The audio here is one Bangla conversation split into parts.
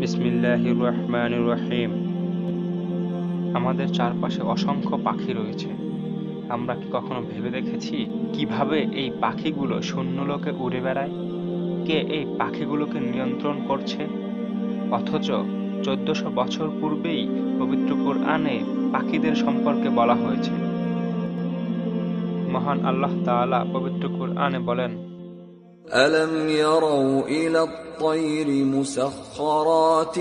বিসমিল্লাহির রহমানির রহিম। আমাদের চারপাশে অসংখ্য পাখি রয়েছে। আমরা কি কখনো ভেবে দেখেছি কিভাবে এই পাখিগুলো শূন্যলোকে উড়ে বেড়ায়? কে এই পাখিগুলোকে নিয়ন্ত্রণ করছে? অথচ 1400 বছর পূর্বেই পবিত্র কোরআনে পাখিদের সম্পর্কে বলা হয়েছে। মহান আল্লাহ তাআলা পবিত্র কোরআনে বলেন, أَلَمْ يَرَوْا إِلَى الطَّيْرِ مُسَخَّرَاتٍ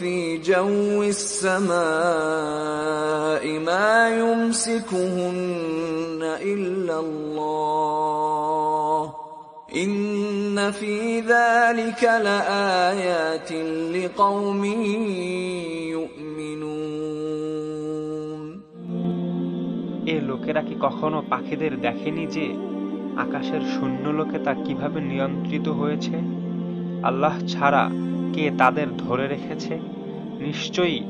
فِي جَوِّ السَّمَاءِ مَا يُمْسِكُهُنَّ إِلَّا اللَّهُ إِنَّ فِي ذَلِكَ لَآيَاتٍ لِقَوْمٍ يُؤْمِنُونَ। এ লোকেরা কি কখনো পাখিদের দেখেনি যে আকাশের শূন্যলোকে তা কিভাবে নিয়ন্ত্রিত হয়েছে? আল্লাহ ছাড়া কে তাদের ধরে রেখেছে? নিশ্চয়ই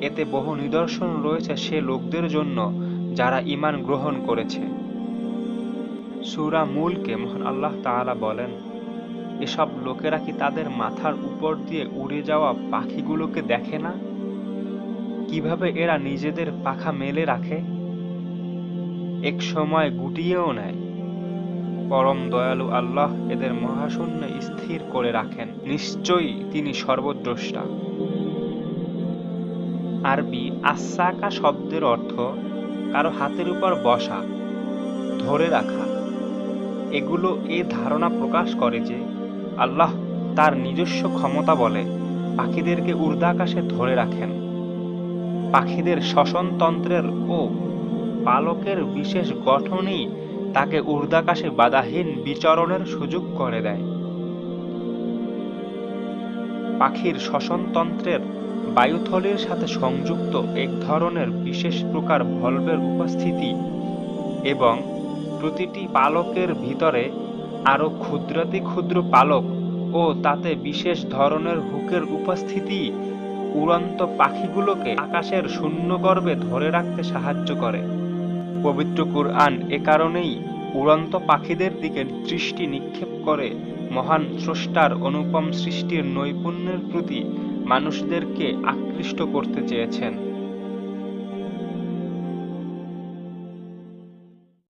এতে বহু নিদর্শন রয়েছে সে লোকদের জন্য যারা ঈমান গ্রহণ করেছে। সূরা মুলকে মহান আল্লাহ তাআলা বলেন, এসব লোকেরা কি তাদের মাথার উপর দিয়ে উড়ে যাওয়া পাখিগুলোকে দেখে না? কিভাবে এরা নিজেদের পাখা মেলে রাখে, এক সময় গুটিয়েও নেয়। পরম দয়ালু আল্লাহ এদের মহাশূন্যে স্থির করে রাখেন। নিশ্চয়ই তিনি সর্বদ্রষ্টা। আরবি আসাকা শব্দের অর্থ কারো হাতের উপর বসা, ধরে রাখা। এগুলো এ ধারণা প্রকাশ করে যে আল্লাহ তার নিজস্ব ক্ষমতা বলে পাখিদেরকে ঊর্ধ্বাকাশে ধরে রাখেন। পাখিদের শ্বসনতন্ত্রের ও পালকের বিশেষ গঠনই তাকে ঊর্ধ্বাকাশে বাধাহীন বিচরণের সুযোগ করে দেয়। পাখির শ্বসনতন্ত্রের বায়ুথলির সাথে সংযুক্ত এক ধরনের বিশেষ প্রকার ভলভের উপস্থিতি এবং প্রতিটি পালকের ভিতরে আরও ক্ষুদ্রাতি ক্ষুদ্র পালক ও তাতে বিশেষ ধরনের হুকের উপস্থিতি উড়ন্ত পাখিগুলোকে আকাশের শূন্যগর্ভে ধরে রাখতে সাহায্য করে। পবিত্র কুরআন এ কারণেই উড়ন্ত পাখিদের দিকে দৃষ্টি নিক্ষেপ করে মহান স্রষ্টার অনুপম সৃষ্টির নৈপুণ্যের প্রতি মানুষদেরকে আকৃষ্ট করতে চেয়েছেন।